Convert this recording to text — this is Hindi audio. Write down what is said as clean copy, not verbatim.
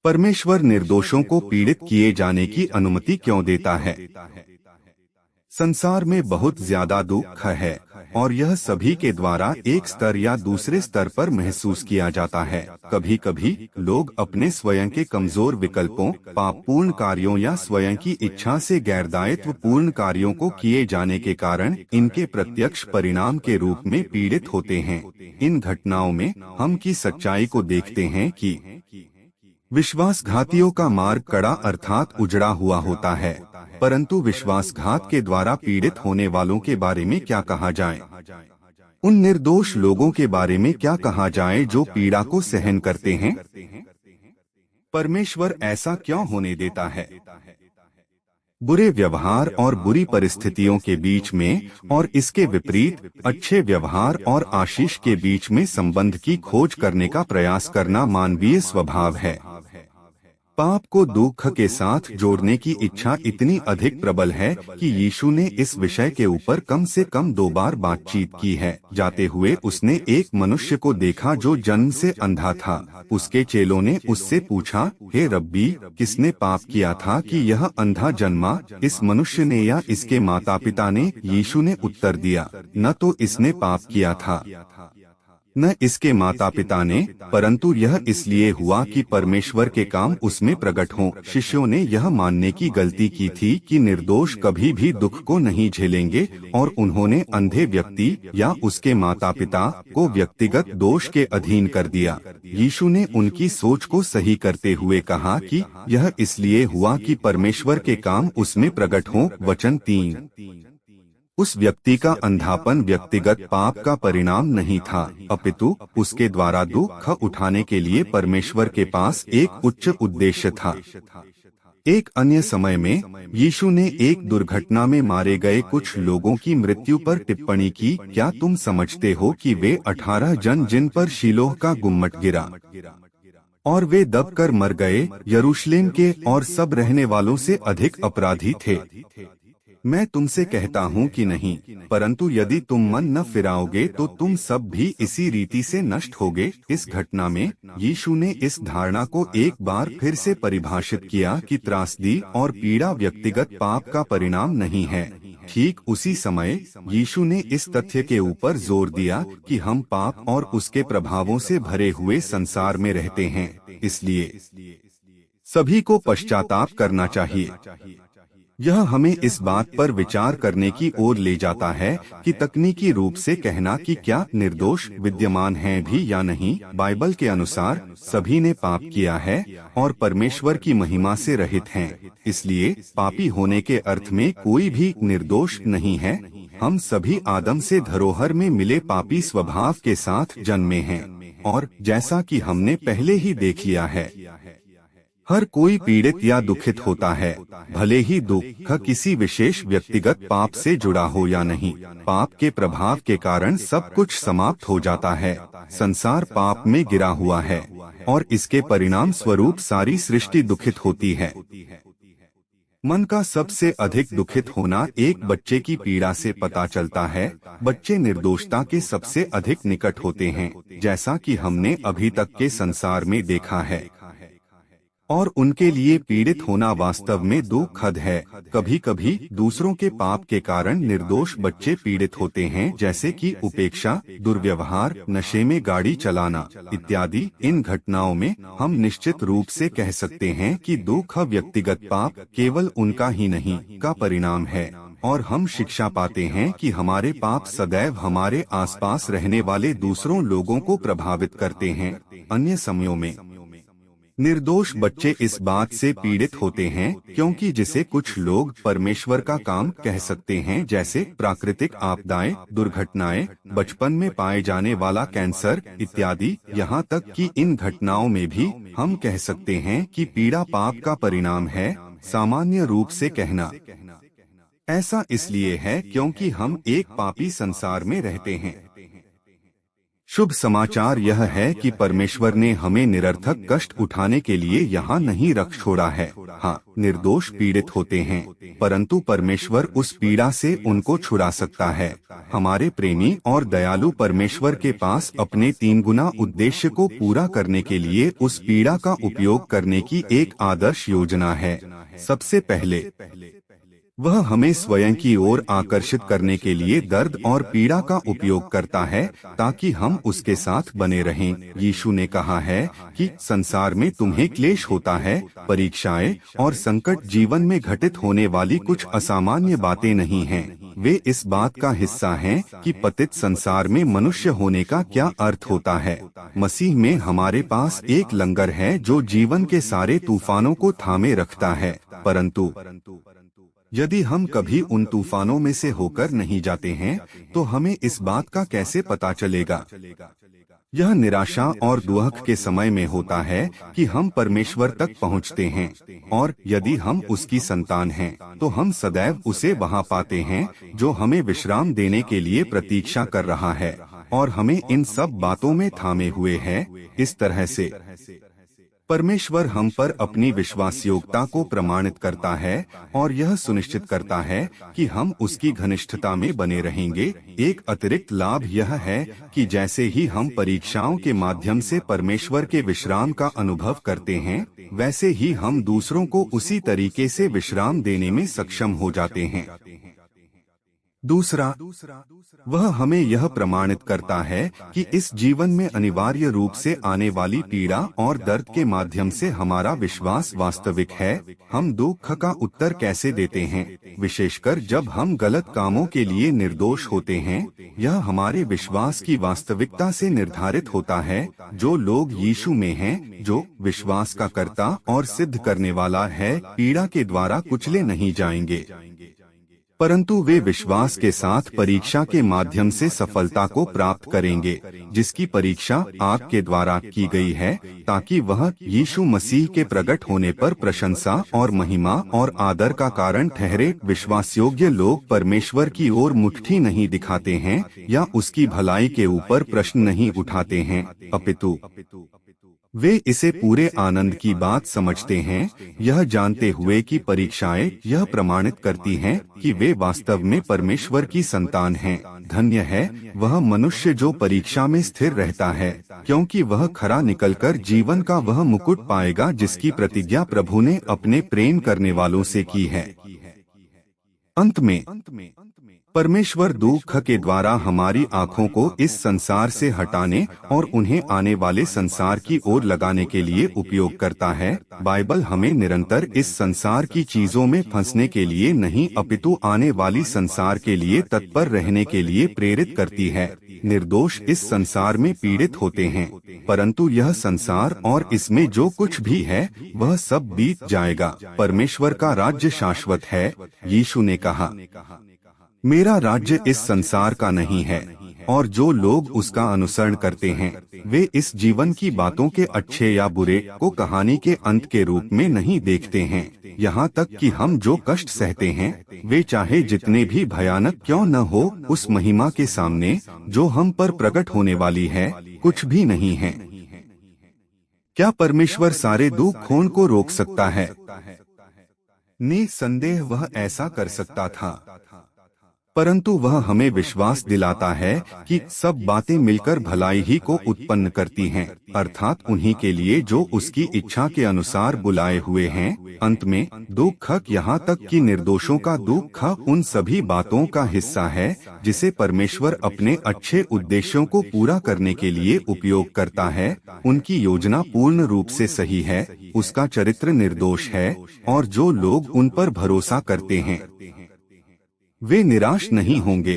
परमेश्वर निर्दोषों को पीड़ित किए जाने की अनुमति क्यों देता है? संसार में बहुत ज्यादा दुख है और यह सभी के द्वारा एक स्तर या दूसरे स्तर पर महसूस किया जाता है। कभी कभी लोग अपने स्वयं के कमजोर विकल्पों, पापपूर्ण कार्यों या स्वयं की इच्छा से गैरदायित्व पूर्ण कार्यों को किए जाने के कारण इनके प्रत्यक्ष परिणाम के रूप में पीड़ित होते हैं। इन घटनाओं में हम की सच्चाई को देखते हैं कि विश्वासघातियों का मार्ग कड़ा अर्थात उजड़ा हुआ होता है, परंतु विश्वासघात के द्वारा पीड़ित होने वालों के बारे में क्या कहा जाए? उन निर्दोष लोगों के बारे में क्या कहा जाए जो पीड़ा को सहन करते हैं? परमेश्वर ऐसा क्यों होने देता है? बुरे व्यवहार और बुरी परिस्थितियों के बीच में और इसके विपरीत अच्छे व्यवहार और आशीष के बीच में संबंध की खोज करने का प्रयास करना मानवीय स्वभाव है। पाप को दुख के साथ जोड़ने की इच्छा इतनी अधिक प्रबल है कि यीशु ने इस विषय के ऊपर कम से कम 2 बार बातचीत की है। जाते हुए उसने एक मनुष्य को देखा जो जन्म से अंधा था। उसके चेलों ने उससे पूछा, हे रब्बी, किसने पाप किया था कि यह अंधा जन्मा, इस मनुष्य ने या इसके माता पिता ने? यीशु ने उत्तर दिया, न तो इसने पाप किया था न इसके माता पिता ने, परंतु यह इसलिए हुआ कि परमेश्वर के काम उसमें प्रकट हों। शिष्यों ने यह मानने की गलती की थी कि निर्दोष कभी भी दुख को नहीं झेलेंगे और उन्होंने अंधे व्यक्ति या उसके माता पिता को व्यक्तिगत दोष के अधीन कर दिया। यीशु ने उनकी सोच को सही करते हुए कहा कि यह इसलिए हुआ कि परमेश्वर के काम उसमें प्रकट हों। वचन 3। उस व्यक्ति का अंधापन व्यक्तिगत पाप का परिणाम नहीं था, अपितु उसके द्वारा दुख उठाने के लिए परमेश्वर के पास एक उच्च उद्देश्य था। एक अन्य समय में यीशु ने एक दुर्घटना में मारे गए कुछ लोगों की मृत्यु पर टिप्पणी की। क्या तुम समझते हो कि वे 18 जन जिन पर शीलोह का गुम्मट गिरा और वे दबकर मर गए, यरूशलेम के और सब रहने वालों से अधिक अपराधी थे? मैं तुमसे कहता हूँ कि नहीं, परंतु यदि तुम मन न फिराओगे तो तुम सब भी इसी रीति से नष्ट होगे। इस घटना में यीशु ने इस धारणा को एक बार फिर से परिभाषित किया कि त्रासदी और पीड़ा व्यक्तिगत पाप का परिणाम नहीं है। ठीक उसी समय यीशु ने इस तथ्य के ऊपर जोर दिया कि हम पाप और उसके प्रभावों से भरे हुए संसार में रहते हैं, इसलिए सभी को पश्चाताप करना चाहिए। यह हमें इस बात पर विचार करने की ओर ले जाता है कि तकनीकी रूप से कहना कि क्या निर्दोष विद्यमान हैं भी या नहीं। बाइबल के अनुसार सभी ने पाप किया है और परमेश्वर की महिमा से रहित हैं। इसलिए पापी होने के अर्थ में कोई भी निर्दोष नहीं है। हम सभी आदम से धरोहर में मिले पापी स्वभाव के साथ जन्मे हैं और जैसा कि हमने पहले ही देख लिया है, हर कोई पीड़ित या दुखित होता है, भले ही दुख किसी विशेष व्यक्तिगत पाप से जुड़ा हो या नहीं। पाप के प्रभाव के कारण सब कुछ समाप्त हो जाता है। संसार पाप में गिरा हुआ है और इसके परिणाम स्वरूप सारी सृष्टि दुखित होती है। मन का सबसे अधिक दुखित होना एक बच्चे की पीड़ा से पता चलता है। बच्चे निर्दोषता के सबसे अधिक निकट होते हैं, जैसा कि हमने अभी तक के संसार में देखा है, और उनके लिए पीड़ित होना वास्तव में दुखद है। कभी कभी दूसरों के पाप के कारण निर्दोष बच्चे पीड़ित होते हैं, जैसे कि उपेक्षा, दुर्व्यवहार, नशे में गाड़ी चलाना इत्यादि। इन घटनाओं में हम निश्चित रूप से कह सकते हैं कि दुख व्यक्तिगत पाप केवल उनका ही नहीं का परिणाम है, और हम शिक्षा पाते हैं कि हमारे पाप सदैव हमारे आसपास रहने वाले दूसरों लोगों को प्रभावित करते हैं। अन्य समयों में निर्दोष बच्चे इस बात से पीड़ित होते हैं क्योंकि जिसे कुछ लोग परमेश्वर का काम कह सकते हैं, जैसे प्राकृतिक आपदाएं, दुर्घटनाएं, बचपन में पाए जाने वाला कैंसर इत्यादि। यहाँ तक कि इन घटनाओं में भी हम कह सकते हैं कि पीड़ा पाप का परिणाम है। सामान्य रूप से कहना ऐसा इसलिए है क्योंकि हम एक पापी संसार में रहते हैं। शुभ समाचार यह है कि परमेश्वर ने हमें निरर्थक कष्ट उठाने के लिए यहाँ नहीं रख छोड़ा है। हाँ, निर्दोष पीड़ित होते हैं, परंतु परमेश्वर उस पीड़ा से उनको छुड़ा सकता है। हमारे प्रेमी और दयालु परमेश्वर के पास अपने 3 गुना उद्देश्य को पूरा करने के लिए उस पीड़ा का उपयोग करने की एक आदर्श योजना है। सबसे पहले वह हमें स्वयं की ओर आकर्षित करने के लिए दर्द और पीड़ा का उपयोग करता है ताकि हम उसके साथ बने रहें। यीशु ने कहा है कि संसार में तुम्हें क्लेश होता है, परीक्षाएं और संकट जीवन में घटित होने वाली कुछ असामान्य बातें नहीं हैं। वे इस बात का हिस्सा हैं कि पतित संसार में मनुष्य होने का क्या अर्थ होता है। मसीह में हमारे पास एक लंगर है जो जीवन के सारे तूफानों को थामे रखता है, परंतु यदि हम कभी उन तूफानों में से होकर नहीं जाते हैं तो हमें इस बात का कैसे पता चलेगा। यह निराशा और दुख के समय में होता है कि हम परमेश्वर तक पहुंचते हैं, और यदि हम उसकी संतान हैं तो हम सदैव उसे वहां पाते हैं जो हमें विश्राम देने के लिए प्रतीक्षा कर रहा है और हमें इन सब बातों में थामे हुए है। इस तरह से परमेश्वर हम पर अपनी विश्वासयोग्यता को प्रमाणित करता है और यह सुनिश्चित करता है कि हम उसकी घनिष्ठता में बने रहेंगे। एक अतिरिक्त लाभ यह है कि जैसे ही हम परीक्षाओं के माध्यम से परमेश्वर के विश्राम का अनुभव करते हैं, वैसे ही हम दूसरों को उसी तरीके से विश्राम देने में सक्षम हो जाते हैं। दूसरा, वह हमें यह प्रमाणित करता है कि इस जीवन में अनिवार्य रूप से आने वाली पीड़ा और दर्द के माध्यम से हमारा विश्वास वास्तविक है। हम दुख का उत्तर कैसे देते हैं, विशेषकर जब हम गलत कामों के लिए निर्दोष होते हैं। यह हमारे विश्वास की वास्तविकता से निर्धारित होता है। जो लोग यीशु में हैं, जो विश्वास का कर्ता और सिद्ध करने वाला है, पीड़ा के द्वारा कुचले नहीं जाएंगे, परंतु वे विश्वास के साथ परीक्षा के माध्यम से सफलता को प्राप्त करेंगे, जिसकी परीक्षा आपके द्वारा की गई है, ताकि वह यीशु मसीह के प्रकट होने पर प्रशंसा और महिमा और आदर का कारण ठहरे। विश्वासयोग्य लोग परमेश्वर की ओर मुट्ठी नहीं दिखाते हैं या उसकी भलाई के ऊपर प्रश्न नहीं उठाते हैं, अपितु वे इसे पूरे आनंद की बात समझते हैं, यह जानते हुए कि परीक्षाएं यह प्रमाणित करती हैं कि वे वास्तव में परमेश्वर की संतान हैं। धन्य है वह मनुष्य जो परीक्षा में स्थिर रहता है, क्योंकि वह खरा निकलकर जीवन का वह मुकुट पाएगा जिसकी प्रतिज्ञा प्रभु ने अपने प्रेम करने वालों से की है। अंत में परमेश्वर दुख के द्वारा हमारी आँखों को इस संसार से हटाने और उन्हें आने वाले संसार की ओर लगाने के लिए उपयोग करता है। बाइबल हमें निरंतर इस संसार की चीजों में फंसने के लिए नहीं, अपितु आने वाली संसार के लिए तत्पर रहने के लिए प्रेरित करती है। निर्दोष इस संसार में पीड़ित होते हैं, परंतु यह संसार और इसमें जो कुछ भी है वह सब बीत जाएगा। परमेश्वर का राज्य शाश्वत है। यीशु ने कहा, मेरा राज्य इस संसार का नहीं है, और जो लोग उसका अनुसरण करते हैं वे इस जीवन की बातों के अच्छे या बुरे को कहानी के अंत के रूप में नहीं देखते हैं। यहाँ तक कि हम जो कष्ट सहते हैं वे चाहे जितने भी भयानक क्यों न हो, उस महिमा के सामने जो हम पर प्रकट होने वाली है, कुछ भी नहीं है। क्या परमेश्वर सारे दुखों को रोक सकता है? निसंदेह वह ऐसा कर सकता था, परंतु वह हमें विश्वास दिलाता है कि सब बातें मिलकर भलाई ही को उत्पन्न करती हैं, अर्थात उन्हीं के लिए जो उसकी इच्छा के अनुसार बुलाए हुए हैं। अंत में दुख यहाँ तक कि निर्दोषों का दुख उन सभी बातों का हिस्सा है जिसे परमेश्वर अपने अच्छे उद्देश्यों को पूरा करने के लिए उपयोग करता है। उनकी योजना पूर्ण रूप से सही है, उसका चरित्र निर्दोष है, और जो लोग उन पर भरोसा करते हैं वे निराश नहीं होंगे।